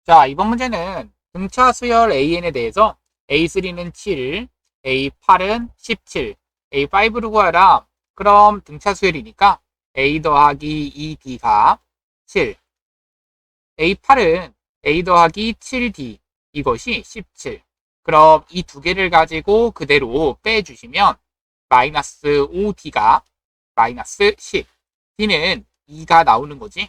자, 이번 문제는 등차 수열 AN에 대해서 A3는 7, A8은 17, A5를 구하라. 그럼 등차 수열이니까 A 더하기 2D가 7, A8은 A 더하기 7D, 이것이 17. 그럼 이 두 개를 가지고 그대로 빼주시면 마이너스 5D가 마이너스 10, D는 2가 나오는 거지.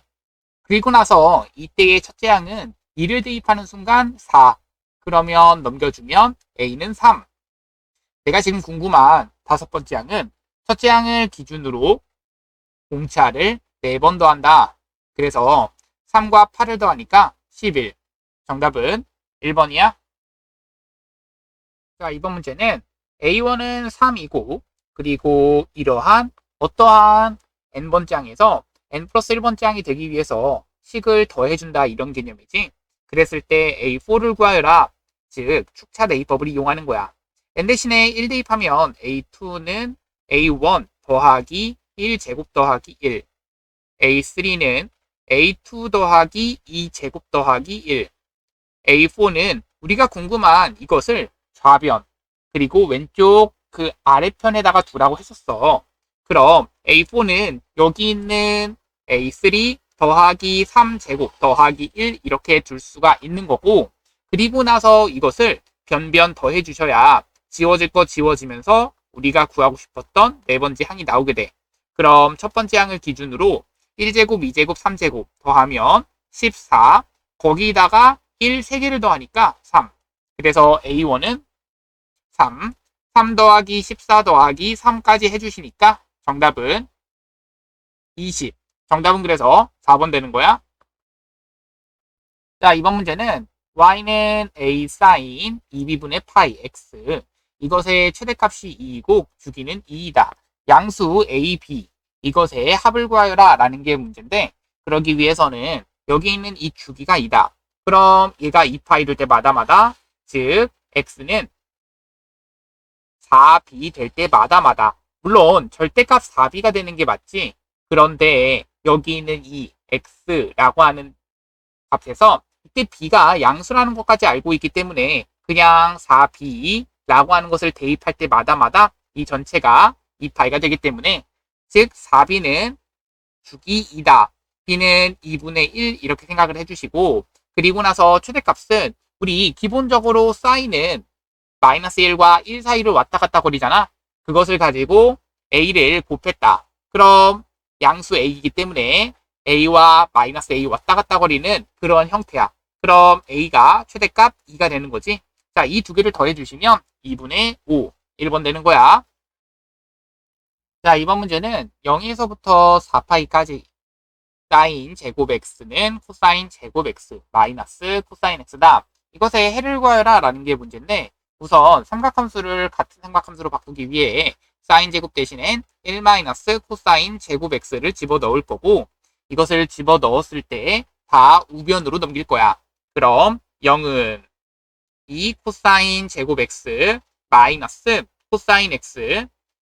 그리고 나서 이때의 첫째 항은 2를 대입하는 순간 4. 그러면 넘겨주면 A는 3. 내가 지금 궁금한 다섯 번째 항은 첫째 항을 기준으로 공차를 4번 더한다. 그래서 3과 8을 더하니까 11. 정답은 1번이야. 자, 이번 문제는 A1은 3이고 그리고 이러한 어떠한 n번째 항에서 n 플러스 1번째 항이 되기 위해서 식을 더해준다 이런 개념이지. 그랬을 때 A4를 구하여라. 즉 축차 대입법을 이용하는 거야. n 대신에 1 대입하면 A2는 A1 더하기 1제곱 더하기 1, A3는 A2 더하기 2제곱 더하기 1, A4는 우리가 궁금한 이것을 좌변 그리고 왼쪽 그 아래편에다가 두라고 했었어. 그럼 A4는 여기 있는 A3 더하기 3제곱 더하기 1 이렇게 둘 수가 있는 거고, 그리고 나서 이것을 변변 더해 주셔야 지워질 거 지워지면서 우리가 구하고 싶었던 네 번째 항이 나오게 돼. 그럼 첫 번째 항을 기준으로 1제곱, 2제곱, 3제곱 더하면 14, 거기다가 1 3개를 더하니까 3. 그래서 A1은 3, 3 더하기 14 더하기 3까지 해주시니까 정답은 20. 정답은 그래서 4번 되는 거야. 자, 이번 문제는 y는 a sin 2b분의 파이 x, 이것의 최대값이 2이고 주기는 2이다. 양수 a, b, 이것의 합을 구하여라 라는 게 문제인데, 그러기 위해서는 여기 있는 이 주기가 2다. 그럼 얘가 2파이 될 때마다마다, 즉 x는 4b 될 때마다마다, 물론 절대값 4b가 되는 게 맞지. 그런데 여기 있는 이 x라고 하는 값에서 이때 b가 양수라는 것까지 알고 있기 때문에 그냥 4b라고 하는 것을 대입할 때마다마다 이 전체가 2파이가 되기 때문에, 즉 4b는 주기 2다. b는 2분의 1 이렇게 생각을 해주시고, 그리고 나서 최대값은 우리 기본적으로 사인은 마이너스 1과 1 사이를 왔다 갔다 거리잖아. 그것을 가지고 a를 곱했다. 그럼 양수 a이기 때문에 a와 마이너스 a 왔다 갔다 거리는 그런 형태야. 그럼 a가 최대값 2가 되는 거지. 자, 이 두 개를 더해주시면 2분의 5, 1번 되는 거야. 자, 이번 문제는 0에서부터 4파이까지 사인 제곱 x는 코사인 제곱 x 마이너스 코사인 x다. 이것의 해를 구하여라 라는 게 문제인데, 우선 삼각함수를 같은 삼각함수로 바꾸기 위해 사인 제곱 대신엔 1 마이너스 코사인 제곱 x를 집어넣을 거고, 이것을 집어넣었을 때 다 우변으로 넘길 거야. 그럼 0은 2 코사인 제곱 x 마이너스 코사인 x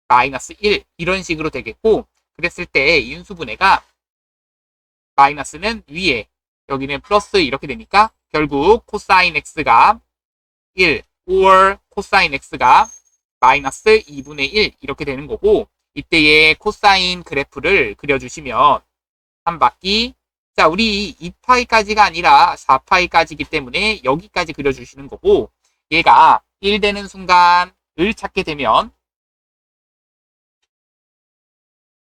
마이너스 1 이런 식으로 되겠고, 그랬을 때 인수분해가 마이너스는 위에, 여기는 플러스 이렇게 되니까 결국 코사인 x가 1 or 코사인 x가 마이너스 2분의 1 이렇게 되는 거고, 이때의 코사인 그래프를 그려주시면 한 바퀴, 자, 우리 2파이까지가 아니라 4파이까지이기 때문에 여기까지 그려주시는 거고, 얘가 1 되는 순간 을 찾게 되면,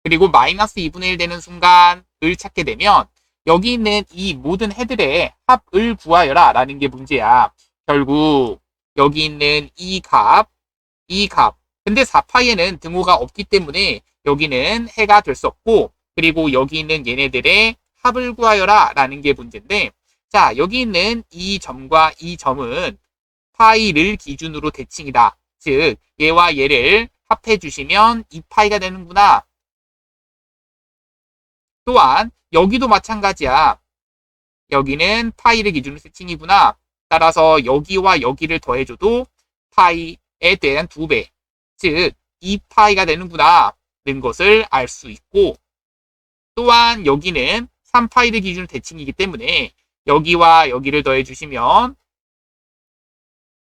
그리고 마이너스 2분의 1 되는 순간 을 찾게 되면, 여기 있는 이 모든 해들의 합을 구하여라 라는 게 문제야. 결국 여기 있는 이 값, 근데 4파이에는 등호가 없기 때문에 여기는 해가 될 수 없고, 그리고 여기 있는 얘네들의 합을 구하여라 라는 게 문제인데, 자, 여기 있는 이 점과 이 점은 파이를 기준으로 대칭이다. 즉 얘와 얘를 합해 주시면 2파이가 되는구나. 또한 여기도 마찬가지야. 여기는 파이를 기준으로 대칭이구나. 따라서 여기와 여기를 더해줘도 파이에 대한 2배, 즉 2파이가 되는구나 는 것을 알 수 있고, 또한 여기는 3파이를 기준으로 대칭이기 때문에 여기와 여기를 더해주시면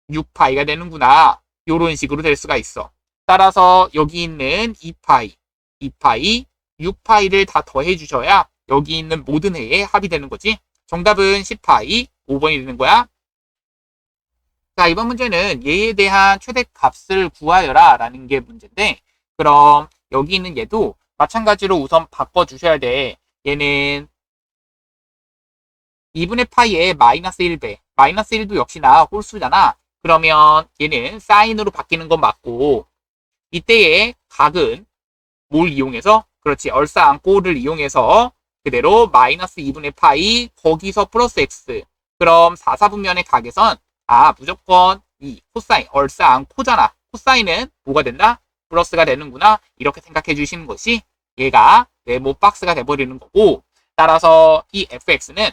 6파이가 되는구나. 이런 식으로 될 수가 있어. 따라서 여기 있는 2파이, 2파이, 6파이를 다 더해주셔야 여기 있는 모든 해에 합이 되는 거지. 정답은 10파이, 5번이 되는 거야. 자, 이번 문제는 얘에 대한 최대값을 구하여라 라는 게 문제인데, 그럼 여기 있는 얘도 마찬가지로 우선 바꿔주셔야 돼. 얘는 2분의 파이의 마이너스 1배, 마이너스 1도 역시나 홀수잖아. 그러면 얘는 사인으로 바뀌는 건 맞고, 이때의 각은 뭘 이용해서? 그렇지, 얼싸안고를 이용해서 그대로 마이너스 2분의 파이, 거기서 플러스 x. 그럼 4, 4분면의 각에선 무조건 이 코사인, 얼싸안코잖아. 코사인은 뭐가 된다? 플러스가 되는구나. 이렇게 생각해 주시는 것이 얘가 네모 박스가 돼버리는 거고, 따라서 이 fx는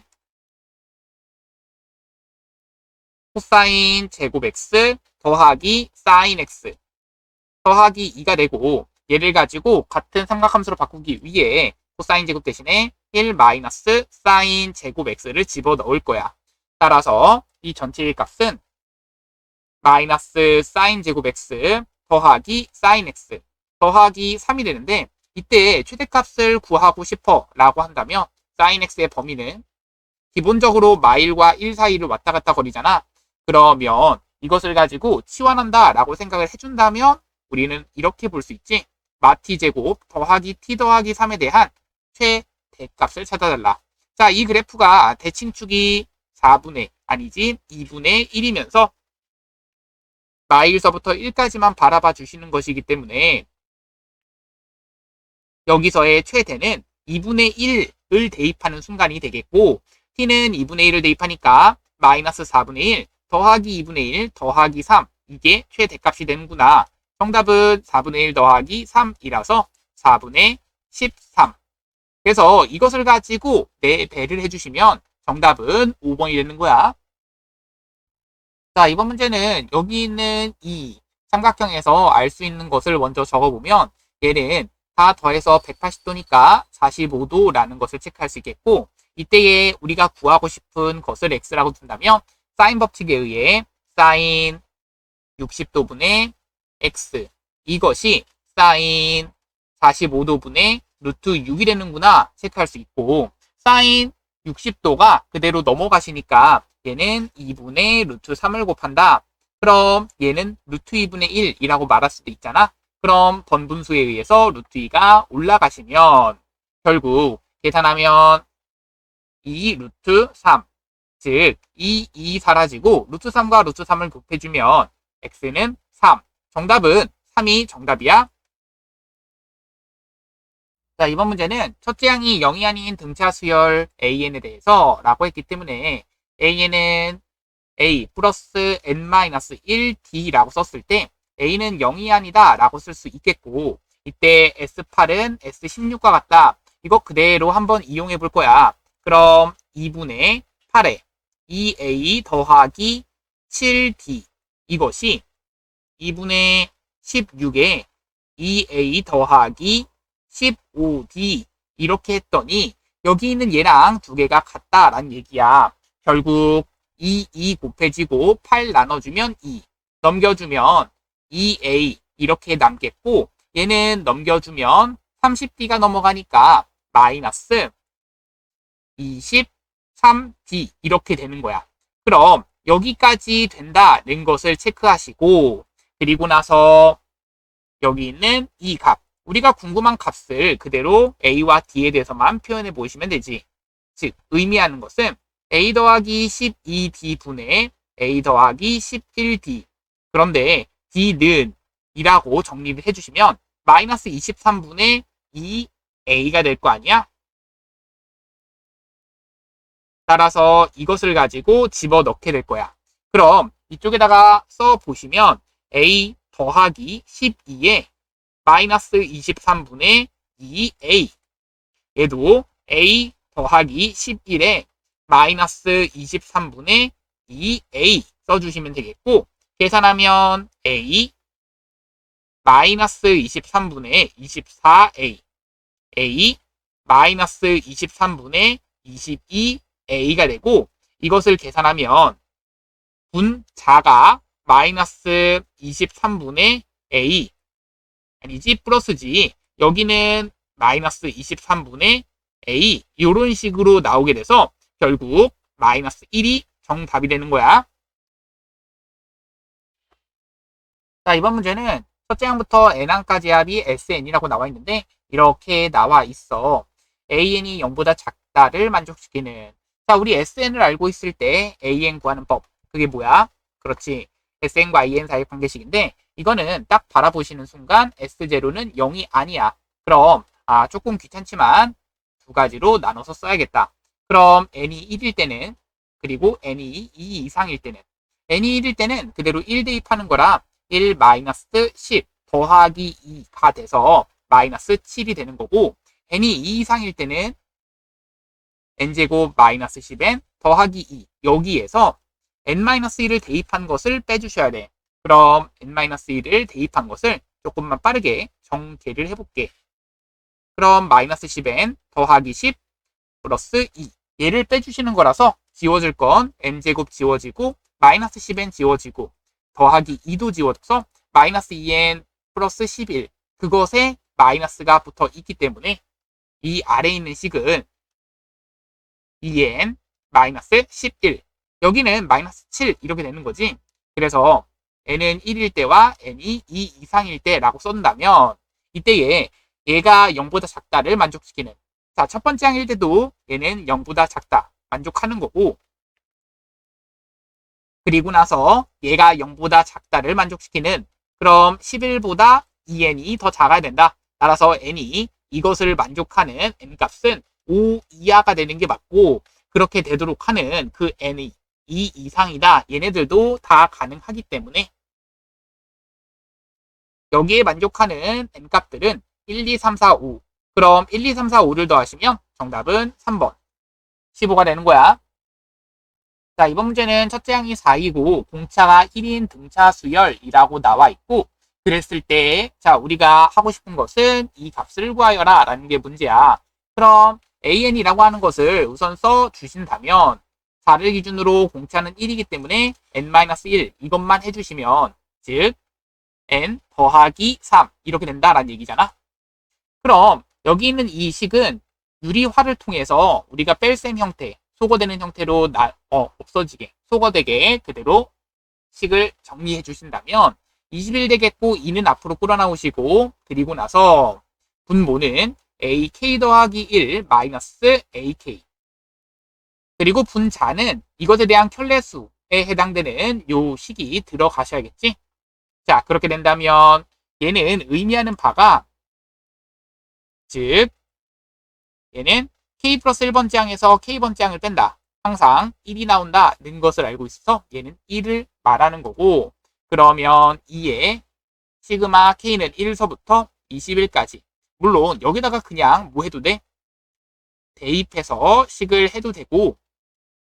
코사인 제곱 x 더하기 사인 x 더하기 2가 되고, 얘를 가지고 같은 삼각함수로 바꾸기 위해 코사인 제곱 대신에 1 마이너스 사인 제곱 x를 집어넣을 거야. 따라서 이 전체의 값은 마이너스 사인 제곱 x 더하기 사인 x 더하기 3이 되는데, 이때 최대값을 구하고 싶어 라고 한다면 사인 x의 범위는 기본적으로 마일과 1 사이를 왔다 갔다 거리잖아. 그러면 이것을 가지고 치환한다 라고 생각을 해준다면 우리는 이렇게 볼 수 있지. 마t 제곱 더하기 t 더하기 3에 대한 최대값을 찾아달라. 자, 이 그래프가 대칭축이 2분의 1이면서 마일서부터 1까지만 바라봐 주시는 것이기 때문에 여기서의 최대는 2분의 1을 대입하는 순간이 되겠고, t는 2분의 1을 대입하니까 마이너스 4분의 1 더하기 2분의 1 더하기 3, 이게 최대값이 되는구나. 정답은 4분의 1 더하기 3이라서 4분의 13. 그래서 이것을 가지고 4배를 해주시면 정답은 5번이 되는 거야. 자, 이번 문제는 여기 있는 이 삼각형에서 알 수 있는 것을 먼저 적어보면, 얘는 다 더해서 180도니까 45도라는 것을 체크할 수 있겠고, 이때에 우리가 구하고 싶은 것을 x라고 둔다면 사인 법칙에 의해 사인 60도분의 x, 이것이 사인 45도분의 루트 6이 되는구나 체크할 수 있고, 사인 60도가 그대로 넘어가시니까 얘는 2분의 루트 3을 곱한다. 그럼 얘는 루트 2분의 1이라고 말할 수도 있잖아. 그럼 번분수에 의해서 루트 2가 올라가시면 결국 계산하면 2 루트 3, 즉 2 사라지고 루트 3과 루트 3을 곱해주면 x는 3. 정답은 3이 정답이야. 자, 이번 문제는 첫째 항이 0이 아닌 등차 수열 an에 대해서 라고 했기 때문에 an은 a 플러스 n-1d라고 썼을 때 a는 0이 아니다 라고 쓸 수 있겠고, 이때 s8은 s16과 같다. 이거 그대로 한번 이용해 볼 거야. 그럼 2분의 8에 2a 더하기 7d, 이것이 2분의 16에 2a 더하기 15d 이렇게 했더니 여기 있는 얘랑 두 개가 같다라는 얘기야. 결국 2 곱해지고 8 나눠주면 2 넘겨주면 2a 이렇게 남겠고, 얘는 넘겨주면 30d가 넘어가니까 마이너스 23d 이렇게 되는 거야. 그럼 여기까지 된다는 것을 체크하시고, 그리고 나서 여기 있는 이 값, 우리가 궁금한 값을 그대로 a와 d에 대해서만 표현해 보시면 되지. 즉 의미하는 것은 a 더하기 12d 분의 a 더하기 11d. 그런데 d는 이라고 정리를 해주시면 마이너스 23분의 2a가 될 거 아니야? 따라서 이것을 가지고 집어넣게 될 거야. 그럼 이쪽에다가 써보시면 a 더하기 12에 마이너스 23분의 2a, 얘도 a 더하기 11에 마이너스 23분의 2a 써주시면 되겠고, 계산하면 a 마이너스 23분의 24a, a 마이너스 23분의 22a a가 되고 이것을 계산하면 분자가 마이너스 23분의 a 아니지 플러스지 여기는 마이너스 23분의 a 이런 식으로 나오게 돼서 결국 마이너스 1이 정답이 되는 거야. 자, 이번 문제는 첫째 항부터 n항까지 합이 sn이라고 나와 있는데 이렇게 나와 있어. an이 0보다 작다를 만족시키는. 자, 우리 sn을 알고 있을 때 an 구하는 법. 그게 뭐야? 그렇지. sn과 an 사이의 관계식인데 이거는 딱 바라보시는 순간 S0는 0이 아니야. 그럼 조금 귀찮지만 두 가지로 나눠서 써야겠다. 그럼 n이 1일 때는 그리고 n이 2 이상일 때는 n이 1일 때는 그대로 1 대입하는 거라 1 마이너스 10 더하기 2가 돼서 마이너스 7이 되는 거고 n이 2 이상일 때는 n제곱 마이너스 10n 더하기 2 여기에서 n-1을 대입한 것을 빼주셔야 돼. 그럼 n-1을 대입한 것을 조금만 빠르게 정계를 해볼게. 그럼 마이너스 10n 더하기 10 플러스 2 얘를 빼주시는 거라서 지워질 건 n제곱 지워지고 마이너스 10n 지워지고 더하기 2도 지워져서 마이너스 2n 플러스 11 그것에 마이너스가 붙어 있기 때문에 이 아래에 있는 식은 2n 마이너스 11 여기는 마이너스 7 이렇게 되는 거지. 그래서 n은 1일 때와 n이 2 이상일 때라고 쓴다면 이때에 얘가 0보다 작다를 만족시키는. 자, 첫 번째 항일 때도 얘는 0보다 작다 만족하는 거고 그리고 나서 얘가 0보다 작다를 만족시키는. 그럼 11보다 2n이 더 작아야 된다. 따라서 n이 이것을 만족하는 n값은 5 이하가 되는 게 맞고 그렇게 되도록 하는 그 n이 2 이상이다. 얘네들도 다 가능하기 때문에 여기에 만족하는 n값들은 1, 2, 3, 4, 5 그럼 1, 2, 3, 4, 5를 더하시면 정답은 3번 15가 되는 거야. 자, 이번 문제는 첫째 항이 4이고 공차가 1인 등차 수열이라고 나와 있고 그랬을 때 자 우리가 하고 싶은 것은 이 값을 구하여라 라는 게 문제야. 그럼 an이라고 하는 것을 우선 써 주신다면 4를 기준으로 공차는 1이기 때문에 n-1 이것만 해주시면 즉 n 더하기 3 이렇게 된다라는 얘기잖아. 그럼 여기 있는 이 식은 유리화를 통해서 우리가 뺄셈 형태 소거되는 형태로 없어지게 소거되게 그대로 식을 정리해 주신다면 21 되겠고 2는 앞으로 끌어나오시고 그리고 나서 분모는 ak 더하기 1 마이너스 ak 그리고 분자는 이것에 대한 켤레수에 해당되는 요 식이 들어가셔야겠지. 자, 그렇게 된다면 얘는 의미하는 바가 즉 얘는 k 플러스 1번째 항에서 k번째 항을 뺀다. 항상 1이 나온다는 것을 알고 있어서 얘는 1을 말하는 거고 그러면 2의 시그마 k는 1서부터 21까지 물론 여기다가 그냥 뭐 해도 돼? 대입해서 식을 해도 되고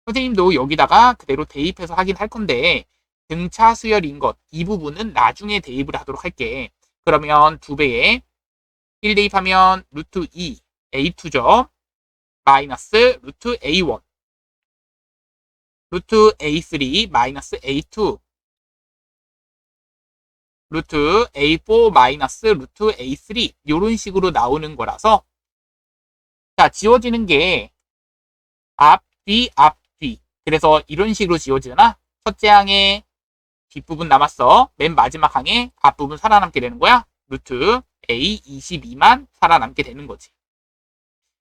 선생님도 여기다가 그대로 대입해서 하긴 할 건데 등차 수열인 것 이 부분은 나중에 대입을 하도록 할게. 그러면 2배에 1 대입하면 루트 2 a2죠. 마이너스 루트 a1 루트 a3 마이너스 a2 루트 a4 마이너스 루트 a3 이런 식으로 나오는 거라서 자 지워지는 게 앞, 뒤, 앞, 뒤 그래서 이런 식으로 지워지잖아. 첫째 항에 뒷부분 남았어. 맨 마지막 항에 앞부분 살아남게 되는 거야. 루트 a22만 살아남게 되는 거지.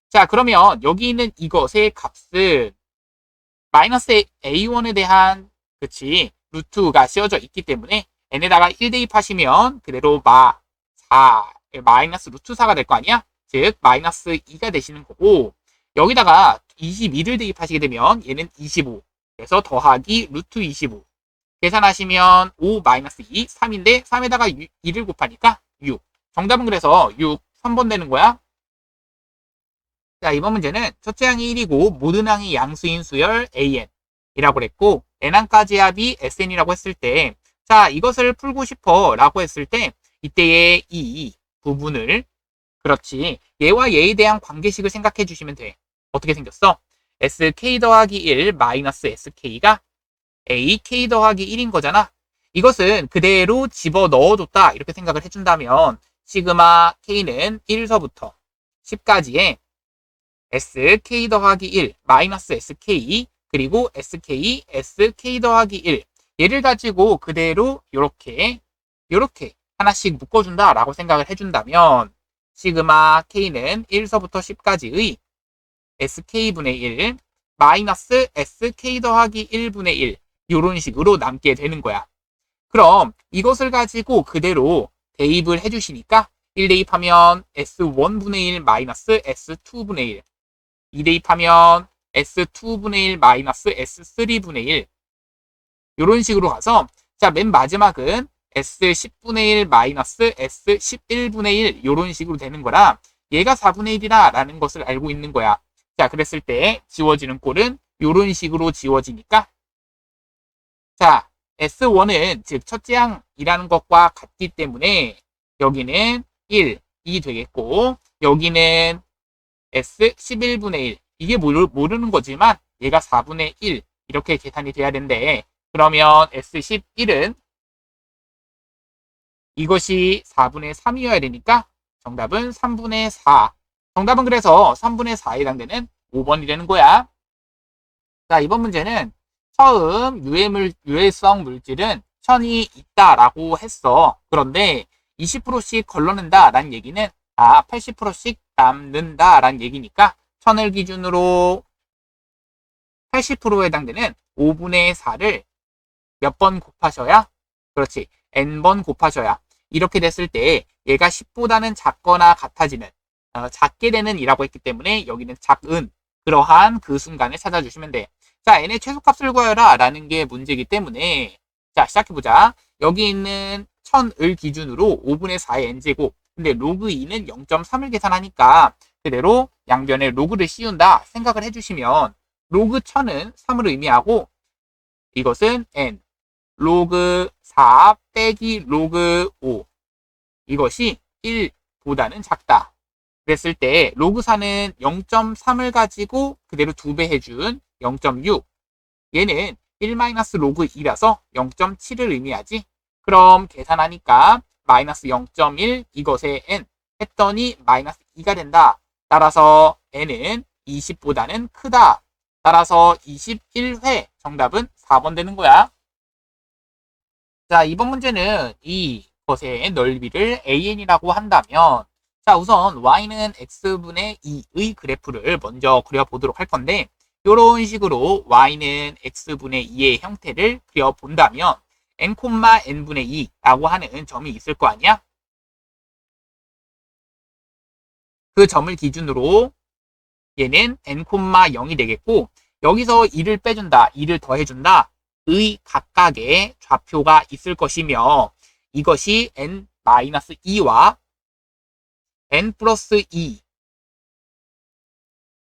자 그러면 여기 있는 이것의 값은 마이너스 a1에 대한 그치 루트가 씌워져 있기 때문에 n에다가 1 대입하시면 그대로 마이너스 루트 4가 될 거 아니야? 즉 마이너스 2가 되시는 거고 여기다가 22를 대입하시게 되면 얘는 25 그래서 더하기 루트 25 계산하시면 5 마이너스 2 3인데 3에다가 2를 곱하니까 6 정답은 그래서 6 3번 되는 거야. 자 이번 문제는 첫째 항이 1이고 모든 항이 양수인 수열 an이라고 그랬고 n항까지 합이 sn이라고 했을 때 자 이것을 풀고 싶어 라고 했을 때 이때의 이 부분을 그렇지 얘와 얘에 대한 관계식을 생각해 주시면 돼. 어떻게 생겼어? sk 더하기 1 마이너스 sk가 ak 더하기 1인 거잖아. 이것은 그대로 집어 넣어줬다 이렇게 생각을 해준다면 시그마 k는 1서부터 10까지의 sk 더하기 1 마이너스 sk 그리고 sk 더하기 1 얘를 가지고 그대로 요렇게 하나씩 묶어준다라고 생각을 해준다면 시그마 k는 1서부터 10까지의 sk분의 1 마이너스 sk 더하기 1분의 1 이런 식으로 남게 되는 거야. 그럼 이것을 가지고 그대로 대입을 해주시니까 1 대입하면 s1분의 1 마이너스 s2분의 1 2 대입하면 s2분의 1 마이너스 s3분의 1 이런 식으로 가서 자, 맨 마지막은 s10분의 1 마이너스 s11분의 1 이런 식으로 되는 거라 얘가 4분의 1이다 라는 것을 알고 있는 거야. 자, 그랬을 때 지워지는 꼴은 이런 식으로 지워지니까 자, S1은 즉 첫째 항이라는 것과 같기 때문에 여기는 1, 2 되겠고 여기는 S11분의 1 이게 모르는 거지만 얘가 4분의 1 이렇게 계산이 돼야 된대. 그러면 S11은 이것이 4분의 3이어야 되니까 정답은 3분의 4. 정답은 그래서 3분의 4에 해당되는 5번이 되는 거야. 자, 이번 문제는 처음 유해성 물질은 천이 있다라고 했어. 그런데 20%씩 걸러낸다라는 얘기는 80%씩 남는다라는 얘기니까 천을 기준으로 80%에 해당되는 5분의 4를 몇 번 곱하셔야? 그렇지. n번 곱하셔야. 이렇게 됐을 때 얘가 10보다는 작거나 같아지는 작게 되는 이라고 했기 때문에 여기는 작은 그러한 그 순간을 찾아주시면 돼. 자, n의 최소값을 구하여라 라는 게 문제이기 때문에 자, 시작해보자. 여기 있는 1000을 기준으로 5분의 4의 n제곱 근데 로그 2는 0.3을 계산하니까 그대로 양변에 로그를 씌운다 생각을 해주시면 로그 1000은 3을 의미하고 이것은 n 로그 4 빼기 로그 5 이것이 1보다는 작다. 그랬을 때 로그 4는 0.3을 가지고 그대로 2배 해준 0.6 얘는 1 로그 2라서 0.7을 의미하지. 그럼 계산하니까 마이너스 0.1 이것의 n 했더니 마이너스 2가 된다. 따라서 n은 20보다는 크다. 따라서 21회 정답은 4번 되는 거야. 자, 이번 문제는 이것의 넓이를 an이라고 한다면 자, 우선 y는 x분의 2의 그래프를 먼저 그려보도록 할 건데 이런 식으로 y는 x분의 2의 형태를 그려본다면 n,n분의 2라고 하는 점이 있을 거 아니야? 그 점을 기준으로 얘는 n,0이 되겠고 여기서 2를 빼준다, 2를 더해준다 의 각각의 좌표가 있을 것이며 이것이 n-2와 n 플러스 2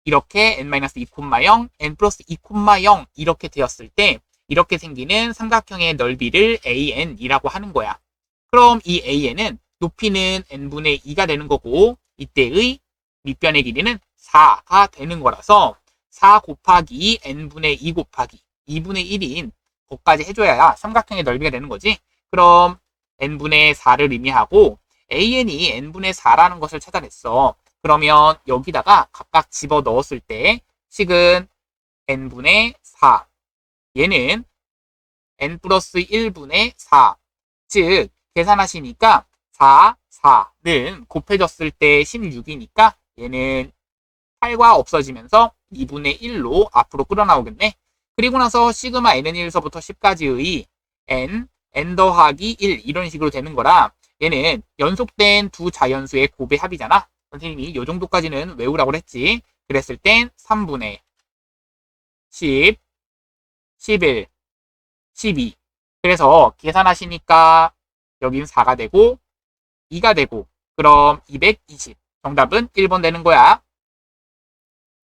이렇게 n-2,0 n 플러스 2,0 이렇게 되었을 때 이렇게 생기는 삼각형의 넓이를 an이라고 하는 거야. 그럼 이 an은 높이는 n분의 2가 되는 거고 이때의 밑변의 길이는 4가 되는 거라서 4 곱하기 n분의 2 곱하기 2분의 1인 것까지 해줘야 삼각형의 넓이가 되는 거지. 그럼 n분의 4를 의미하고 an이 n분의 4라는 것을 찾아냈어. 그러면 여기다가 각각 집어 넣었을 때 식은 n분의 4 얘는 n 플러스 1분의 4 즉 계산하시니까 4, 4는 곱해졌을 때 16이니까 얘는 8과 없어지면서 2분의 1로 앞으로 끌어나오겠네. 그리고 나서 시그마 n은 1서부터 10까지의 n 더하기 1 이런 식으로 되는 거라 얘는 연속된 두 자연수의 곱의 합이잖아. 선생님이 이 정도까지는 외우라고 했지. 그랬을 땐 3분의 10, 11, 12 그래서 계산하시니까 여긴 4가 되고 2가 되고 그럼 220 정답은 1번 되는 거야.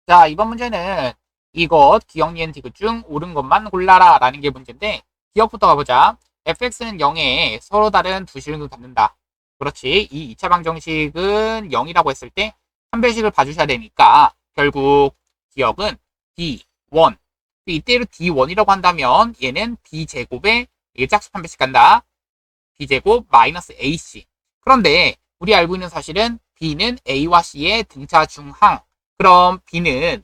자, 이번 문제는 이것 기억 니은 디귿 중 옳은 것만 골라라 라는 게 문제인데 기억부터 가보자. fx는 0에 서로 다른 두 실을 갖는다. 그렇지. 이 2차 방정식은 0이라고 했을 때 한 배식을 봐주셔야 되니까 결국 기억은 D1. 이때로 D1이라고 한다면 얘는 B제곱에 이게 짝수 판별식 간다. B제곱 마이너스 AC. 그런데 우리 알고 있는 사실은 B는 A와 C의 등차 중항. 그럼 B는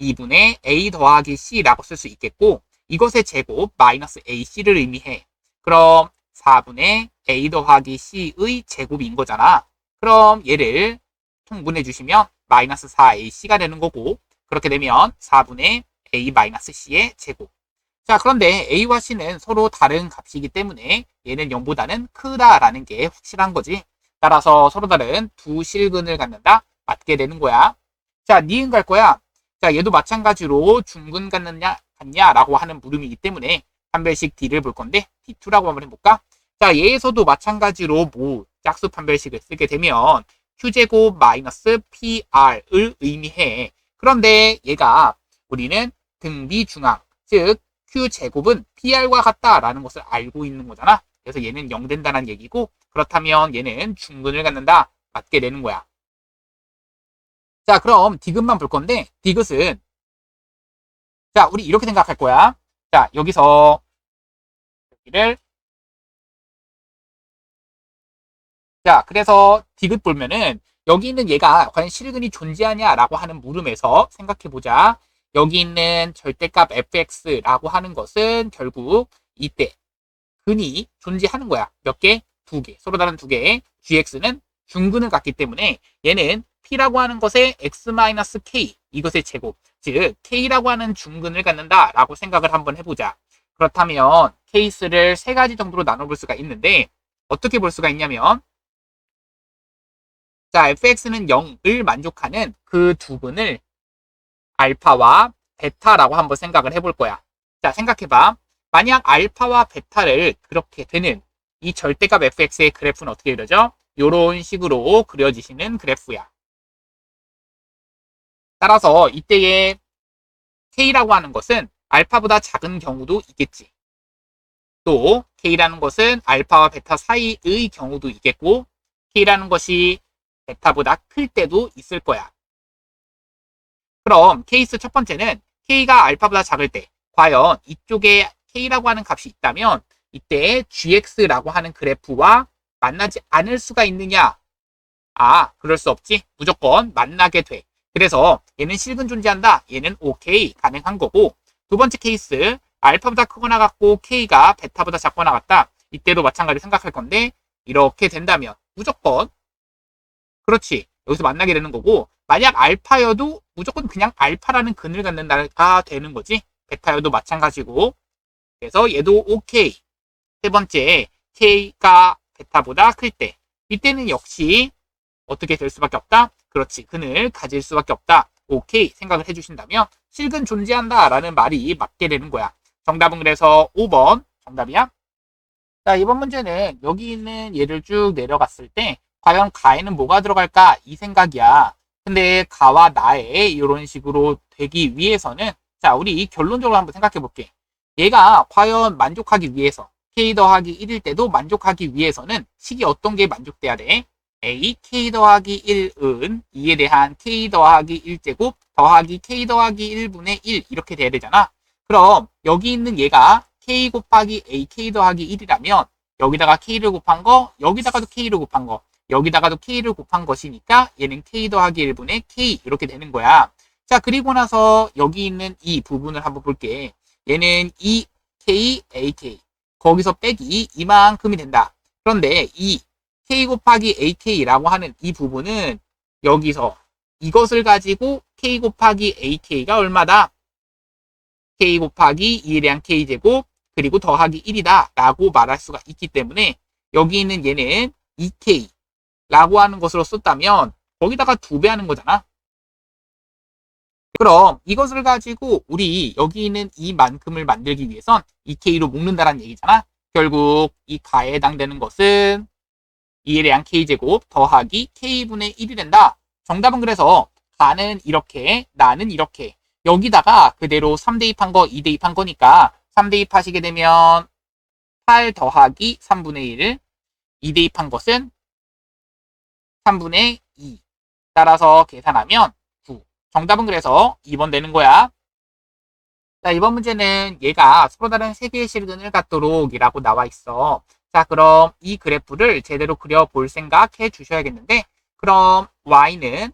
2분의 A 더하기 C라고 쓸 수 있겠고 이것의 제곱 마이너스 AC를 의미해. 그럼 4분의 A 더하기 C의 제곱인 거잖아. 그럼 얘를 통분해 주시면 마이너스 4AC가 되는 거고 그렇게 되면 4분의 A 마이너스 C의 제곱. 자, 그런데 A와 C는 서로 다른 값이기 때문에 얘는 0보다는 크다라는 게 확실한 거지. 따라서 서로 다른 두 실근을 갖는다. 맞게 되는 거야. 자, 니은 갈 거야. 자, 얘도 마찬가지로 중근 같냐라고 하는 물음이기 때문에 판별식 D를 볼 건데 D2라고 한번 해볼까? 자, 얘에서도 마찬가지로 짝수 판별식을 쓰게 되면 Q제곱 마이너스 PR을 의미해. 그런데 얘가 우리는 등비중항, 즉 Q제곱은 PR과 같다라는 것을 알고 있는 거잖아. 그래서 얘는 0 된다는 얘기고 그렇다면 얘는 중근을 갖는다. 맞게 되는 거야. 자, 그럼 디귿만 볼 건데 디귿은 자, 우리 이렇게 생각할 거야. 자, 여기서 여기를 자, 그래서 디귿 보면은 여기 있는 얘가 과연 실근이 존재하냐라고 하는 물음에서 생각해 보자. 여기 있는 절대값 fx라고 하는 것은 결국 이때 근이 존재하는 거야. 몇 개? 두 개. 서로 다른 두 개. gx는 중근을 갖기 때문에 얘는 p라고 하는 것의 x-k 이것의 제곱, 즉 k라고 하는 중근을 갖는다라고 생각을 한번 해보자. 그렇다면 케이스를 세 가지 정도로 나눠볼 수가 있는데 어떻게 볼 수가 있냐면 자, fx는 0을 만족하는 그 두 근을 알파와 베타라고 한번 생각을 해볼 거야. 자, 생각해봐. 만약 알파와 베타를 그렇게 되는 이 절대값 fx의 그래프는 어떻게 그려져? 이런 식으로 그려지시는 그래프야. 따라서 이때의 k라고 하는 것은 알파보다 작은 경우도 있겠지. 또 k라는 것은 알파와 베타 사이의 경우도 있겠고 k라는 것이 베타보다 클 때도 있을 거야. 그럼 케이스 첫 번째는 k가 알파보다 작을 때 과연 이쪽에 k라고 하는 값이 있다면 이때 gx라고 하는 그래프와 만나지 않을 수가 있느냐? 아, 그럴 수 없지. 무조건 만나게 돼. 그래서 얘는 실근 존재한다. 얘는 오케이 가능한 거고 두 번째 케이스 알파보다 크거나 같고 k가 베타보다 작거나 같다. 이때도 마찬가지로 생각할 건데 이렇게 된다면 무조건 그렇지. 여기서 만나게 되는 거고 만약 알파여도 무조건 그냥 알파라는 근을 갖는다가 되는 거지. 베타여도 마찬가지고 그래서 얘도 오케이. 세 번째 k가 베타보다 클 때 이때는 역시 어떻게 될 수밖에 없다? 그렇지. 근을 가질 수밖에 없다. 오케이 생각을 해주신다면 실근 존재한다라는 말이 맞게 되는 거야. 정답은 그래서 5번 정답이야. 자, 이번 문제는 여기 있는 예를 쭉 내려갔을 때 과연 가에는 뭐가 들어갈까? 이 생각이야. 근데 가와 나에 이런 식으로 되기 위해서는 자, 우리 결론적으로 한번 생각해 볼게. 얘가 과연 만족하기 위해서 k 더하기 1일 때도 만족하기 위해서는 식이 어떤 게 만족돼야 돼? a k 더하기 1은 2에 대한 k 더하기 1제곱 더하기 k 더하기 1분의 1 이렇게 돼야 되잖아. 그럼 여기 있는 얘가 k 곱하기 ak 더하기 1이라면 여기다가 k를 곱한 거, 여기다가도 k를 곱한 거, 여기다가도 k를 곱한 것이니까 얘는 k 더하기 1분의 k 이렇게 되는 거야. 자, 그리고 나서 여기 있는 이 부분을 한번 볼게. 얘는 2k, ak 거기서 빼기 이만큼이 된다. 그런데 이 k 곱하기 ak라고 하는 이 부분은 여기서 이것을 가지고 k 곱하기 ak가 얼마다? k 곱하기 2에 대한 k제곱 그리고 더하기 1이다 라고 말할 수가 있기 때문에 여기 있는 얘는 2k 라고 하는 것으로 썼다면 거기다가 2배 하는 거잖아. 그럼 이것을 가지고 우리 여기 있는 이만큼을 만들기 위해선 2k로 묶는다는 얘기잖아. 결국 이 가에 해당되는 것은 2에 대한 k제곱 더하기 k분의 1이 된다. 정답은 그래서 가는 이렇게 나는 이렇게 여기다가 그대로 3 대입한 거 2 대입한 거니까 3 대입하시게 되면 8 더하기 3분의 1 2 대입한 것은 3분의 2 따라서 계산하면 9 정답은 그래서 2번 되는 거야. 자, 이번 문제는 얘가 서로 다른 세 개의 실근을 갖도록 이라고 나와 있어. 자, 그럼 이 그래프를 제대로 그려볼 생각해 주셔야겠는데, 그럼 y는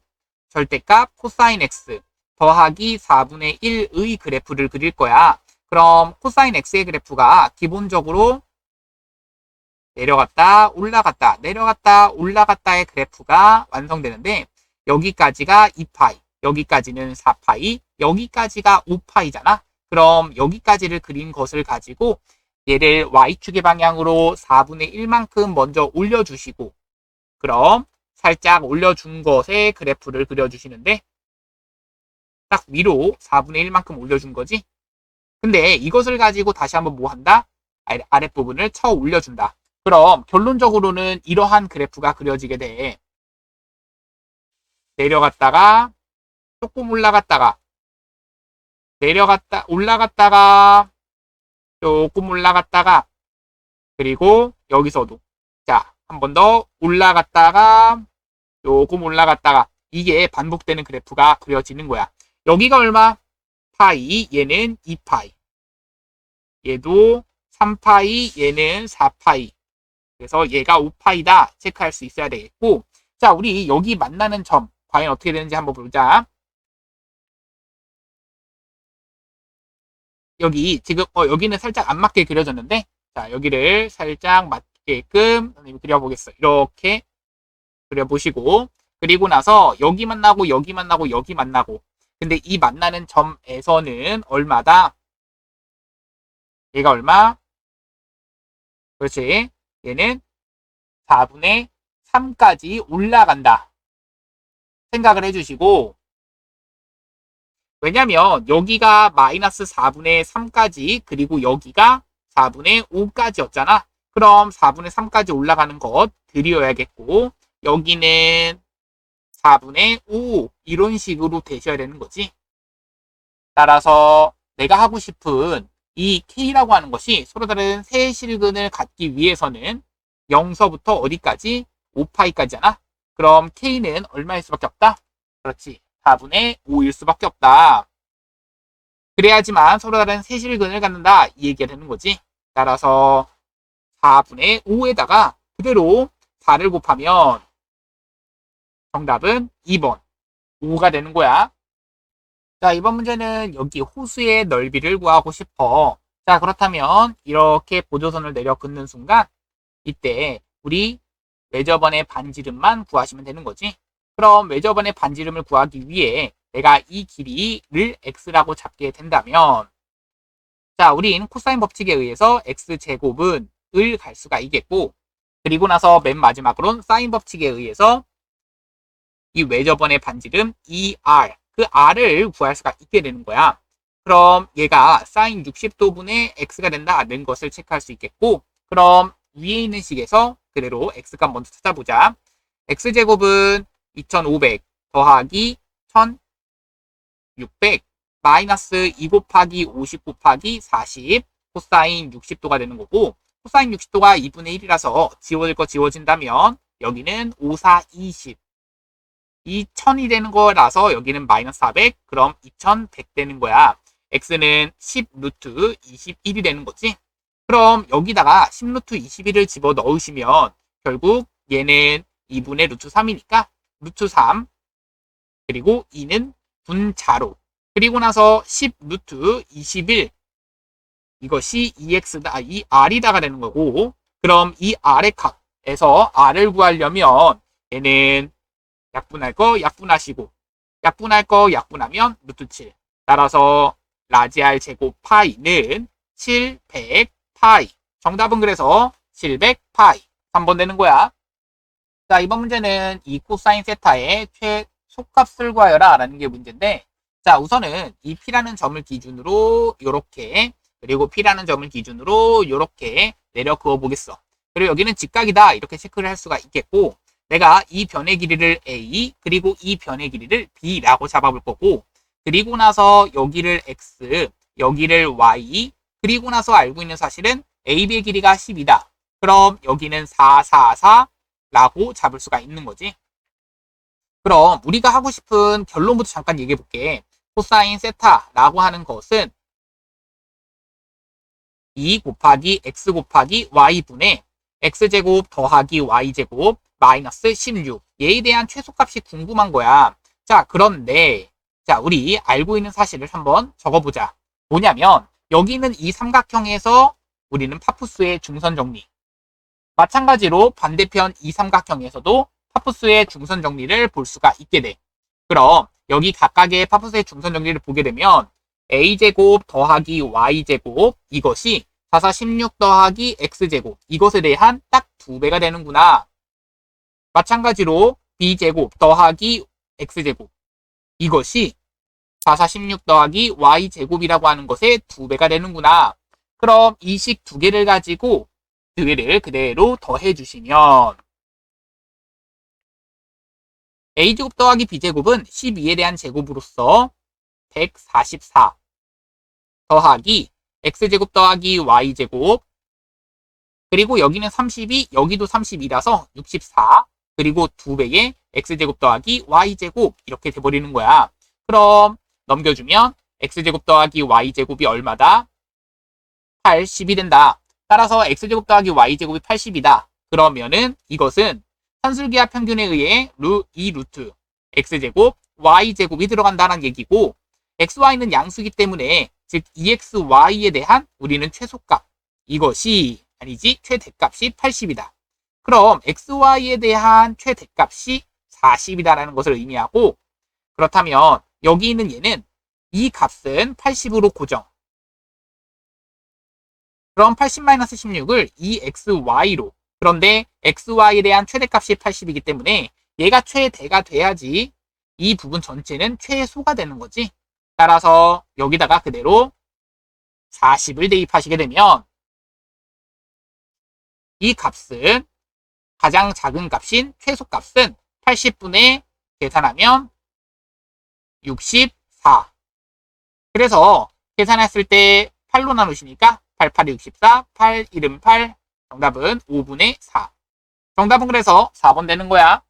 절대값 코사인 x 더하기 4분의 1의 그래프를 그릴 거야. 그럼 코사인 x의 그래프가 기본적으로 내려갔다, 올라갔다, 내려갔다, 올라갔다의 그래프가 완성되는데, 여기까지가 2파이, 여기까지는 4파이, 여기까지가 5파이잖아. 그럼 여기까지를 그린 것을 가지고 얘를 y축의 방향으로 4분의 1만큼 먼저 올려주시고, 그럼 살짝 올려준 것의 그래프를 그려주시는데, 딱 위로 4분의 1만큼 올려준 거지. 근데 이것을 가지고 다시 한번 뭐 한다? 아랫부분을 쳐 올려준다. 그럼 결론적으로는 이러한 그래프가 그려지게 돼. 내려갔다가 조금 올라갔다가 내려갔다 올라갔다가 조금 올라갔다가 그리고 여기서도 자, 한 번 더 올라갔다가 조금 올라갔다가 이게 반복되는 그래프가 그려지는 거야. 여기가 얼마? 파이, 얘는 2파이. 얘도 3파이, 얘는 4파이. 그래서 얘가 5파이다 체크할 수 있어야 되겠고, 자, 우리 여기 만나는 점 과연 어떻게 되는지 한번 보자. 여기 지금 여기는 살짝 안 맞게 그려졌는데, 자, 여기를 살짝 맞게끔 선생님이 그려보겠어. 이렇게 그려보시고, 그리고 나서 여기 만나고 여기 만나고 여기 만나고, 근데 이 만나는 점에서는 얼마다? 얘가 얼마? 그렇지. 얘는 4분의 3까지 올라간다 생각을 해주시고, 왜냐면 여기가 마이너스 4분의 3까지 그리고 여기가 4분의 5까지였잖아. 그럼 4분의 3까지 올라가는 것 드려야겠고, 여기는 4분의 5 이런 식으로 되셔야 되는 거지. 따라서 내가 하고 싶은 이 K라고 하는 것이 서로 다른 세 실근을 갖기 위해서는 0서부터 어디까지? 5파이까지잖아. 그럼 K는 얼마일 수밖에 없다? 그렇지. 4분의 5일 수밖에 없다. 그래야지만 서로 다른 세 실근을 갖는다. 이 얘기가 되는 거지. 따라서 4분의 5에다가 그대로 4를 곱하면 정답은 2번. 5가 되는 거야. 자, 이번 문제는 여기 호수의 넓이를 구하고 싶어. 자, 그렇다면 이렇게 보조선을 내려 긋는 순간 이때 우리 외접원의 반지름만 구하시면 되는 거지. 그럼 외접원의 반지름을 구하기 위해 내가 이 길이를 x라고 잡게 된다면, 자, 우린 코사인 법칙에 의해서 x제곱은 을 갈 수가 있겠고, 그리고 나서 맨 마지막으로는 사인 법칙에 의해서 이 외접원의 반지름 2r, 그 r을 구할 수가 있게 되는 거야. 그럼 얘가 사인 60도분의 x가 된다는 것을 체크할 수 있겠고, 그럼 위에 있는 식에서 그대로 x값 먼저 찾아보자. x제곱은 2500 더하기 1600 마이너스 2 곱하기 50 곱하기 40 코사인 60도가 되는 거고, 코사인 60도가 2분의 1이라서 지워질 거 지워진다면 여기는 5, 4, 20 2000이 되는 거라서 여기는 마이너스 400 그럼 2100 되는 거야. x는 10 루트 21이 되는 거지. 그럼 여기다가 10 루트 21을 집어 넣으시면 결국 얘는 2분의 루트 3이니까 루트 3 그리고 2는 분자로, 그리고 나서 10 루트 21 이것이 2x다, 이 r이다가 되는 거고, 그럼 이 r의 값에서 r을 구하려면 얘는 약분할 거 약분하시고, 약분할 거 약분하면 루트 7. 따라서 라지 r 제곱 파이는 700 파이. 정답은 그래서 700 파이. 3번 되는 거야. 자, 이번 문제는 이 코사인 세타의 최소값을 구하여라 라는 게 문제인데, 자, 우선은 이 P라는 점을 기준으로 요렇게, 그리고 P라는 점을 기준으로 요렇게 내려 그어 보겠어. 그리고 여기는 직각이다 이렇게 체크를 할 수가 있겠고, 내가 이 변의 길이를 A 그리고 이 변의 길이를 B라고 잡아볼 거고, 그리고 나서 여기를 X 여기를 Y, 그리고 나서 알고 있는 사실은 AB의 길이가 10이다. 그럼 여기는 4, 4, 4라고 잡을 수가 있는 거지. 그럼 우리가 하고 싶은 결론부터 잠깐 얘기해 볼게. 코사인 세타라고 하는 것은 2 곱하기 x 곱하기 y분의 x제곱 더하기 y제곱 마이너스 16. 얘에 대한 최소값이 궁금한 거야. 자, 그런데 자, 우리 알고 있는 사실을 한번 적어보자. 뭐냐면 여기 있는 이 삼각형에서 우리는 파푸스의 중선 정리. 마찬가지로 반대편 이 삼각형에서도 파푸스의 중선 정리를 볼 수가 있게 돼. 그럼 여기 각각의 파푸스의 중선 정리를 보게 되면 a제곱 더하기 y제곱 이것이 4, 4, 16 더하기 x제곱 이것에 대한 딱 2배가 되는구나. 마찬가지로 b제곱 더하기 x제곱 이것이 4, 4, 16 더하기 y제곱이라고 하는 것의 2배가 되는구나. 그럼 이 식 2개를 가지고 2개를 그대로 더해 주시면 a제곱 더하기 b제곱은 12에 대한 제곱으로서 144 더하기 x제곱 더하기 y제곱 그리고 여기는 32, 여기도 32라서 64 그리고 2배의 x제곱 더하기 y제곱 이렇게 돼버리는 거야. 그럼 넘겨주면 x제곱 더하기 y제곱이 얼마다? 80이 된다. 따라서 x제곱 더하기 y제곱이 80이다. 그러면은 이것은 산술기하 평균에 의해 2루트 x제곱 y제곱이 들어간다는 얘기고 xy는 양수기 때문에 즉 exy에 대한 우리는 최소값 이것이 아니지 최대값이 80이다. 그럼 xy에 대한 최대값이 40이다라는 것을 의미하고 그렇다면 여기 있는 얘는 이 값은 80으로 고정. 그럼 80-16을 2xy로 그런데 xy에 대한 최대값이 80이기 때문에 얘가 최대가 돼야지 이 부분 전체는 최소가 되는 거지. 따라서 여기다가 그대로 40을 대입하시게 되면 이 값은 가장 작은 값인 최소값은 80분의 계산하면 64. 그래서 계산했을 때 8로 나누시니까 8, 8, 64, 8, 1은 8, 정답은 5분의 4. 정답은 그래서 4번 되는 거야.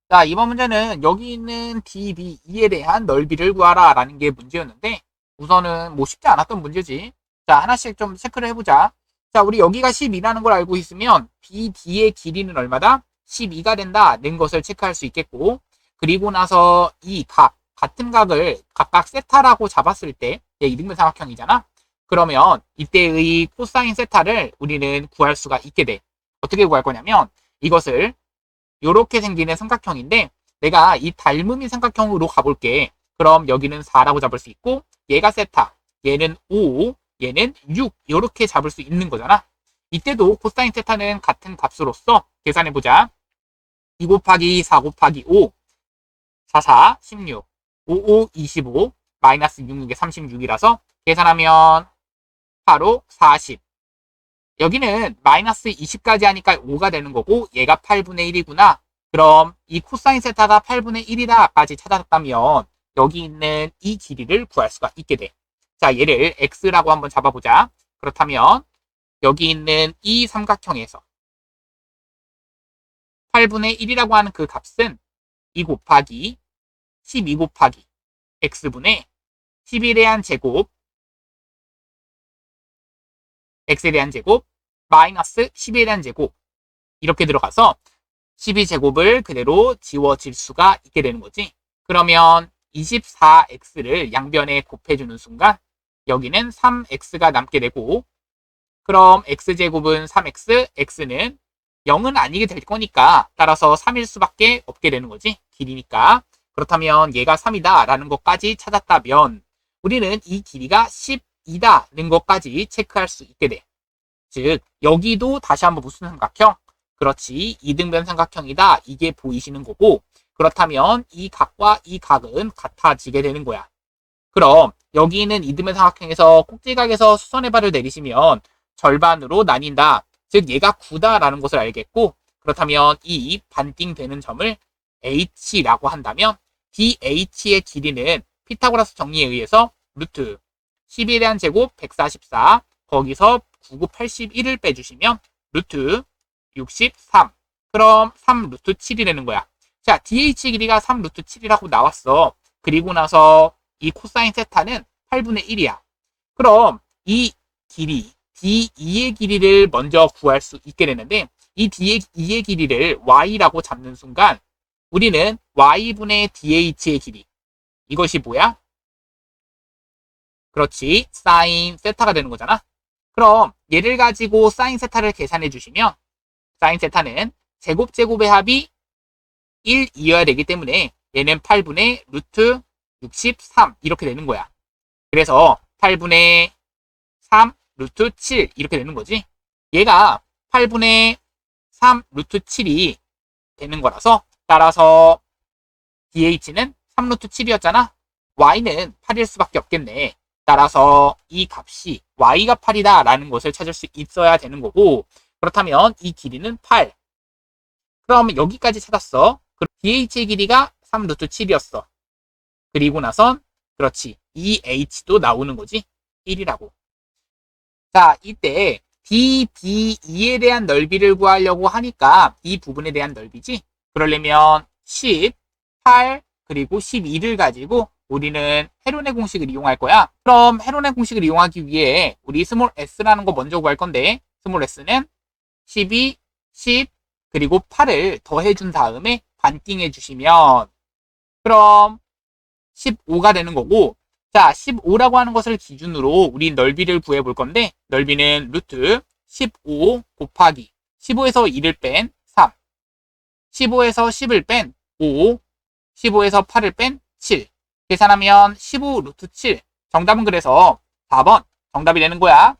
자, 이번 문제는 여기 있는 DB2에 대한 넓이를 구하라 라는 게 문제였는데 우선은 뭐 쉽지 않았던 문제지. 자, 하나씩 좀 체크를 해보자. 자, 우리 여기가 12라는 걸 알고 있으면 BD의 길이는 얼마다? 12가 된다는 것을 체크할 수 있겠고 그리고 나서 이 각, 같은 각을 각각 세타라고 잡았을 때 얘 이등변 삼각형이잖아. 그러면 이때의 코사인 세타를 우리는 구할 수가 있게 돼. 어떻게 구할 거냐면 이것을 이렇게 생기는 삼각형인데 내가 이 닮음인 삼각형으로 가볼게. 그럼 여기는 4라고 잡을 수 있고 얘가 세타, 얘는 5, 얘는 6 이렇게 잡을 수 있는 거잖아. 이때도 코사인 세타는 같은 값으로서 계산해보자. 2 곱하기 4 곱하기 5 4, 4, 16 5, 5, 25 마이너스 6, 6에 36이라서 계산하면 바로 40. 여기는 마이너스 20까지 하니까 5가 되는 거고 얘가 8분의 1이구나. 그럼 이 코사인 세타가 8분의 1이다까지 찾았다면 여기 있는 이 길이를 구할 수가 있게 돼. 자, 얘를 x라고 한번 잡아보자. 그렇다면 여기 있는 이 삼각형에서 8분의 1이라고 하는 그 값은 2 곱하기 12 곱하기 x분의 11에 대한 제곱 x에 대한 제곱 마이너스 12에 대한 제곱 이렇게 들어가서 12제곱을 그대로 지워질 수가 있게 되는 거지. 그러면 24x를 양변에 곱해주는 순간 여기는 3x가 남게 되고 그럼 x제곱은 3x, x는 0은 아니게 될 거니까 따라서 3일 수밖에 없게 되는 거지. 길이니까. 그렇다면 얘가 3이다 라는 것까지 찾았다면 우리는 이 길이가 10이다는 것까지 체크할 수 있게 돼. 즉 여기도 다시 한번 무슨 삼각형? 그렇지, 이등변 삼각형이다. 이게 보이시는 거고 그렇다면 이 각과 이 각은 같아지게 되는 거야. 그럼 여기 있는 이등변 삼각형에서 꼭지각에서 수선의 발을 내리시면 절반으로 나뉜다. 즉 얘가 9다라는 것을 알겠고 그렇다면 이 반띵되는 점을 h라고 한다면 DH의 길이는 피타고라스 정리에 의해서 루트 11에 대한 제곱 144 거기서 9, 9, 81을 빼주시면 루트 63 그럼 3 루트 7이 되는 거야. 자, DH 길이가 3 루트 7이라고 나왔어. 그리고 나서 이 코사인 세타는 8분의 1이야. 그럼 이 길이 D2의 길이를 먼저 구할 수 있게 되는데 이 D2의 길이를 Y라고 잡는 순간 우리는 Y분의 DH의 길이 이것이 뭐야? 그렇지. 사인 세타가 되는 거잖아. 그럼 얘를 가지고 사인 세타를 계산해 주시면 사인 세타는 제곱제곱의 합이 1이어야 되기 때문에 얘는 8분의 루트 63 이렇게 되는 거야. 그래서 8분의 3 루트 7 이렇게 되는 거지. 얘가 8분의 3 루트 7이 되는 거라서 따라서 DH는 3 루트 7이었잖아. Y는 8일 수밖에 없겠네. 따라서 이 값이 Y가 8이다 라는 것을 찾을 수 있어야 되는 거고 그렇다면 이 길이는 8. 그럼 여기까지 찾았어. 그럼 DH의 길이가 3 루트 7이었어. 그리고 나선 그렇지. 이 H도 나오는 거지. 1이라고. 자, 이때 DB2에 대한 넓이를 구하려고 하니까 이 부분에 대한 넓이지. 그러려면 10, 8, 그리고 12를 가지고 우리는 헤론의 공식을 이용할 거야. 그럼 헤론의 공식을 이용하기 위해 우리 스몰 s라는 거 먼저 구할 건데 스몰 s는 12, 10, 그리고 8을 더해준 다음에 반띵해 주시면 그럼 15가 되는 거고 자 15라고 하는 것을 기준으로 우리 넓이를 구해 볼 건데 넓이는 루트 15 곱하기 15에서 2를 뺀 3 15에서 10을 뺀 5 15에서 8을 뺀 7 계산하면 15 루트 7 정답은 그래서 4번 정답이 되는 거야.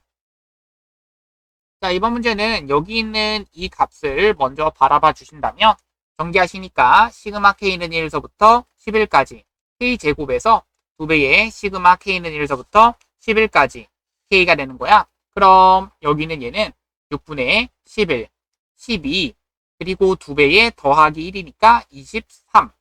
자 이번 문제는 여기 있는 이 값을 먼저 바라봐 주신다면 전개하시니까 시그마 k는 1에서부터 11까지 k제곱에서 2배의 시그마 k는 1에서부터 11까지 k가 되는 거야. 그럼 여기는 얘는 6분의 11, 12 그리고 2배의 더하기 1이니까 23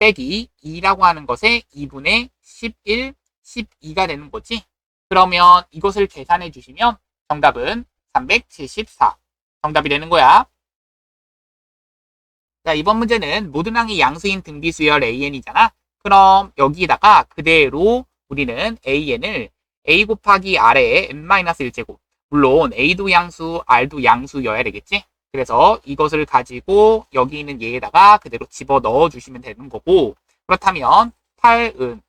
빼기 2라고 하는 것에 2분의 11, 12가 되는 거지. 그러면 이것을 계산해 주시면 정답은 374 정답이 되는 거야. 자 이번 문제는 모든 항이 양수인 등비수열 AN이잖아. 그럼 여기다가 그대로 우리는 AN을 A 곱하기 R의 N-1제곱 물론 A도 양수, R도 양수여야 되겠지? 그래서 이것을 가지고 여기 있는 얘에다가 그대로 집어넣어 주시면 되는 거고 그렇다면 8은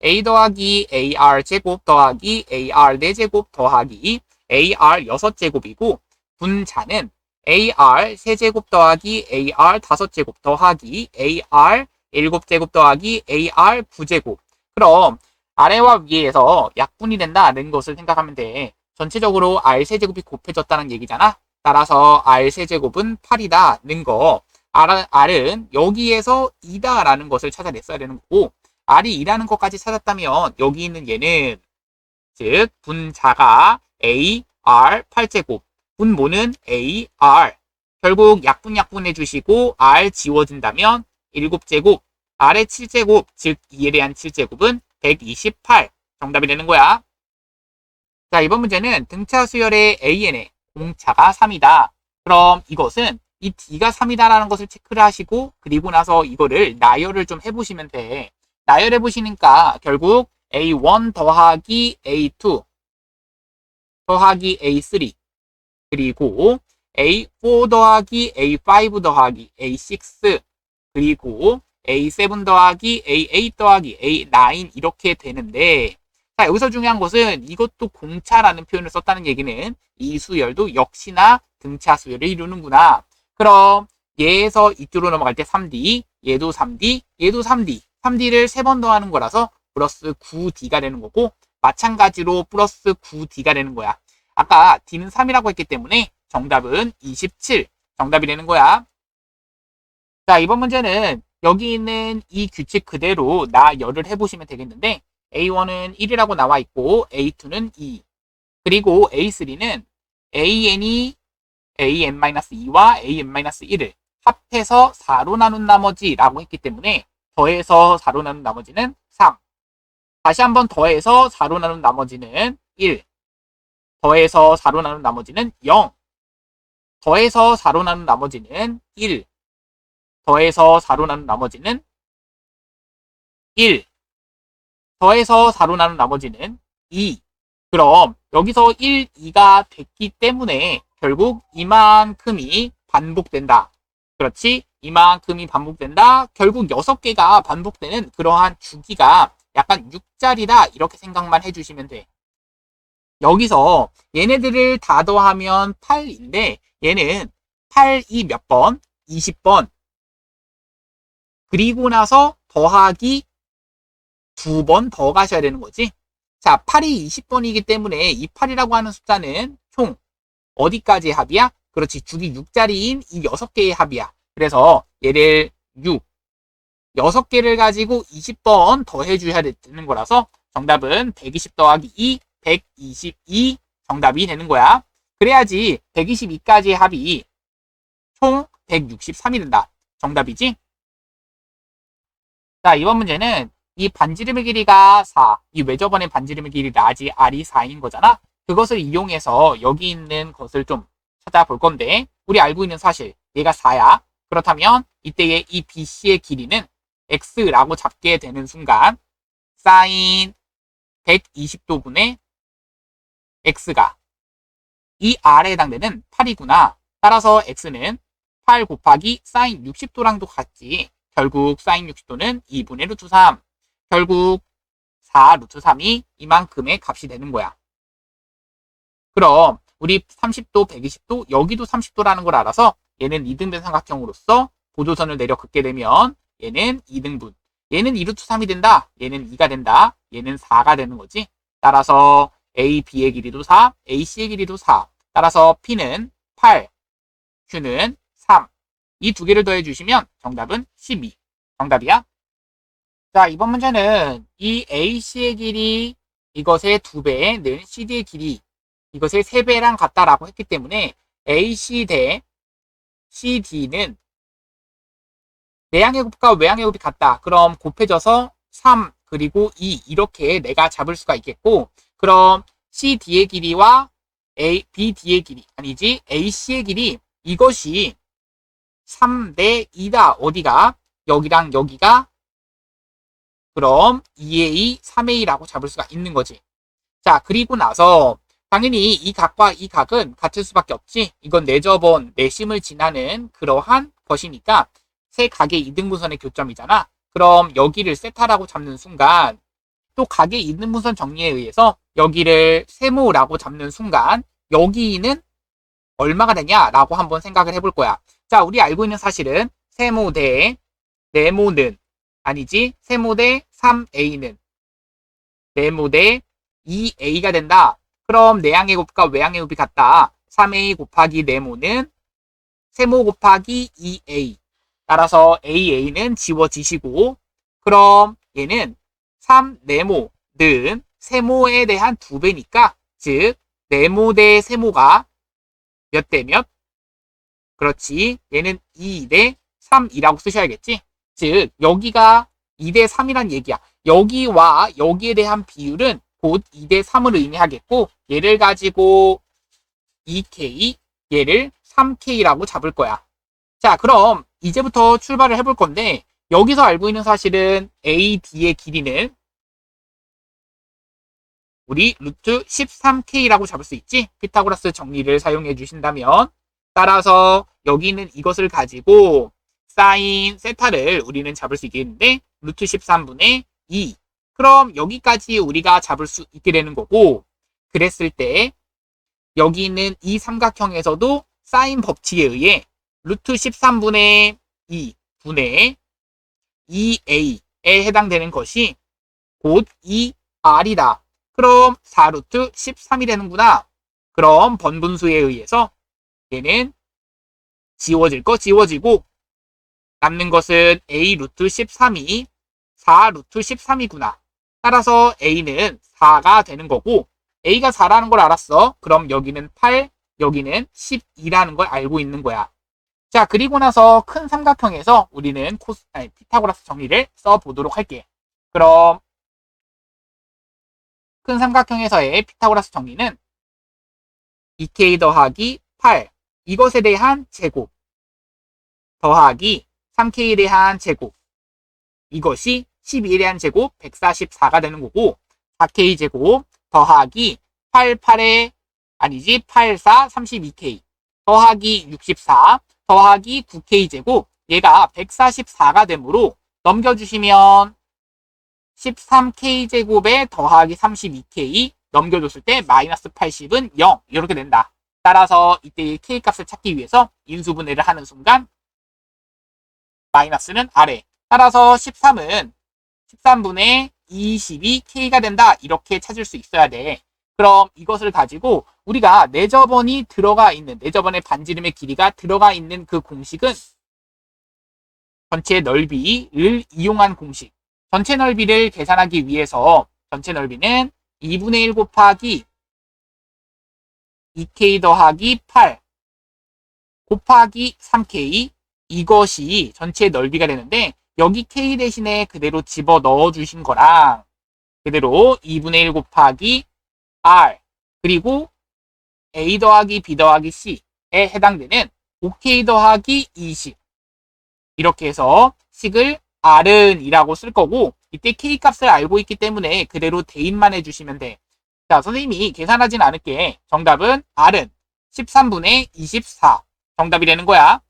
A 더하기 AR 제곱 더하기 AR 4제곱 더하기 AR 6제곱이고 분자는 AR 3제곱 더하기 AR 5제곱 더하기 AR 7제곱 더하기 AR 9제곱 그럼 아래와 위에서 약분이 된다는 것을 생각하면 돼. 전체적으로 R 세제곱이 곱해졌다는 얘기잖아. 따라서 R 세제곱은 8이다는 거 R은 여기에서 2다라는 것을 찾아냈어야 되는 거고 R이 2라는 것까지 찾았다면 여기 있는 얘는 즉 분자가 AR 8제곱 분모는 AR 결국 약분 해주시고 R 지워진다면 7제곱 R의 7제곱 즉 2에 대한 7제곱은 128 정답이 되는 거야. 자 이번 문제는 등차 수열의 AN의 공차가 3이다. 그럼 이것은 이 D가 3이다라는 것을 체크를 하시고 그리고 나서 이거를 나열을 좀 해보시면 돼. 나열해 보시니까 결국 A1 더하기 A2 더하기 A3 그리고 A4 더하기 A5 더하기 A6 그리고 A7 더하기 A8 더하기 A9 이렇게 되는데 자 여기서 중요한 것은 이것도 공차라는 표현을 썼다는 얘기는 이 수열도 역시나 등차 수열을 이루는구나. 그럼 얘에서 이쪽으로 넘어갈 때 3D 얘도 3D 얘도 3D 3D를 3번 더하는 거라서 플러스 9D가 되는 거고 마찬가지로 플러스 9D가 되는 거야. 아까 D는 3이라고 했기 때문에 정답은 27 정답이 되는 거야. 자 이번 문제는 여기 있는 이 규칙 그대로 나열을 해보시면 되겠는데 A1은 1이라고 나와 있고 A2는 2 그리고 A3는 AN이 AN-2와 AN-1을 합해서 4로 나눈 나머지라고 했기 때문에 더해서 4로 나눈 나머지는 3 다시 한번 더해서 4로 나눈 나머지는 1 더해서 4로 나눈 나머지는 0 더해서 4로 나눈 나머지는 1 더해서 4로 나눈 나머지는 1 더해서 4로 나눈 나머지는 2. 그럼 여기서 1, 2가 됐기 때문에 결국 이만큼이 반복된다. 그렇지? 이만큼이 반복된다. 결국 6개가 반복되는 그러한 주기가 약간 6자리다. 이렇게 생각만 해주시면 돼. 여기서 얘네들을 다 더하면 8인데 얘는 8이 몇 번? 20번. 그리고 나서 더하기 2번 더 가셔야 되는 거지. 자, 8이 20번이기 때문에 이 8이라고 하는 숫자는 총 어디까지의 합이야? 그렇지. 주기 6자리인 이 6개의 합이야. 그래서 얘를 6개를 가지고 20번 더해줘야 되는 거라서 정답은 120 더하기 2, 122 정답이 되는 거야. 그래야지 122까지의 합이 총 163이 된다. 정답이지? 자, 이번 문제는 이 반지름의 길이가 4, 이 외접원의 반지름의 길이 라지 R이 4인 거잖아. 그것을 이용해서 여기 있는 것을 좀 찾아볼 건데 우리 알고 있는 사실 얘가 4야. 그렇다면 이때의 이 BC의 길이는 X라고 잡게 되는 순간 사인 120도분의 X가 이 R에 해당되는 8이구나. 따라서 X는 8 곱하기 사인 60도랑도 같지. 결국 사인 60도는 2분의 루트 3. 결국 4 루트 3이 이만큼의 값이 되는 거야. 그럼 우리 30도, 120도, 여기도 30도라는 걸 알아서 얘는 2등분 삼각형으로서 보조선을 내려 긋게 되면 얘는 2등분. 얘는 2루트 3이 된다. 얘는 2가 된다. 얘는 4가 되는 거지. 따라서 A, B의 길이도 4, A, C의 길이도 4. 따라서 P는 8, Q는 3. 이 두 개를 더해 주시면 정답은 12. 정답이야. 자, 이번 문제는 이 AC의 길이 이것의 2배는 CD의 길이 이것의 3배랑 같다라고 했기 때문에 AC 대 CD는 내양의 곱과 외양의 곱이 같다. 그럼 곱해져서 3 그리고 2 이렇게 내가 잡을 수가 있겠고 그럼 CD의 길이와 BD의 길이 아니지 AC의 길이 이것이 3 대 2다. 어디가? 여기랑 여기가 그럼 2A, 3A라고 잡을 수가 있는 거지. 자, 그리고 나서 당연히 이 각과 이 각은 같을 수밖에 없지. 이건 내접원, 내심을 지나는 그러한 것이니까 세 각의 이등분선의 교점이잖아. 그럼 여기를 세타라고 잡는 순간 또 각의 이등분선 정리에 의해서 여기를 세모라고 잡는 순간 여기는 얼마가 되냐라고 한번 생각을 해볼 거야. 자, 우리 알고 있는 사실은 세모 대 네모는 아니지. 세모 대 3A는 네모 대 2A가 된다. 그럼 내양의 곱과 외양의 곱이 같다. 3A 곱하기 네모는 세모 곱하기 2A. 따라서 AA는 지워지시고 그럼 얘는 3네모는 세모에 대한 2배니까 즉 네모 대 세모가 몇 대 몇? 그렇지. 얘는 2 대 3이라고 쓰셔야겠지. 즉 여기가 2 대 3이란 얘기야. 여기와 여기에 대한 비율은 곧 2 대 3을 의미하겠고 얘를 가지고 2K, 얘를 3K라고 잡을 거야. 자, 그럼 이제부터 출발을 해볼 건데 여기서 알고 있는 사실은 AD의 길이는 우리 루트 13K라고 잡을 수 있지. 피타고라스 정리를 사용해 주신다면 따라서 여기 있는 이것을 가지고 사인 세타를 우리는 잡을 수 있겠는데 루트 13분의 2. 그럼 여기까지 우리가 잡을 수 있게 되는 거고 그랬을 때 여기 있는 이 삼각형에서도 사인 법칙에 의해 루트 13분의 2분의 2a에 해당되는 것이 곧 2r이다. 그럼 4루트 13이 되는구나. 그럼 번분수에 의해서 얘는 지워질 거 지워지고 남는 것은 a 루트 13이 4 루트 13이구나. 따라서 a는 4가 되는 거고 a가 4라는 걸 알았어. 그럼 여기는 8, 여기는 12라는 걸 알고 있는 거야. 자, 그리고 나서 큰 삼각형에서 우리는 피타고라스 정리를 써보도록 할게. 그럼 큰 삼각형에서의 피타고라스 정리는 2k 더하기 8 이것에 대한 제곱 더하기 3k에 대한 제곱 이것이 12에 대한 제곱 144가 되는 거고 4k 제곱 더하기 8, 4, 32K 더하기 64 더하기 9K 제곱 얘가 144가 되므로 넘겨주시면 13K 제곱에 더하기 32K 넘겨줬을 때 마이너스 80은 0 이렇게 된다. 따라서 이때 K 값을 찾기 위해서 인수분해를 하는 순간 마이너스는 아래. 따라서 13은 13분의 22K가 된다. 이렇게 찾을 수 있어야 돼. 그럼 이것을 가지고 우리가 내저번이 들어가 있는 내저번의 반지름의 길이가 들어가 있는 그 공식은 전체 넓이를 이용한 공식. 전체 넓이를 계산하기 위해서 전체 넓이는 2분의 1 곱하기 2K 더하기 8 곱하기 3K 이것이 전체 넓이가 되는데 여기 K 대신에 그대로 집어 넣어 주신 거랑 그대로 2분의 1 곱하기 R 그리고 A 더하기 B 더하기 C에 해당되는 5K 더하기 20 이렇게 해서 식을 R은 이라고 쓸 거고 이때 K 값을 알고 있기 때문에 그대로 대입만 해주시면 돼. 자, 선생님이 계산하진 않을게. 정답은 R은 13분의 24 정답이 되는 거야.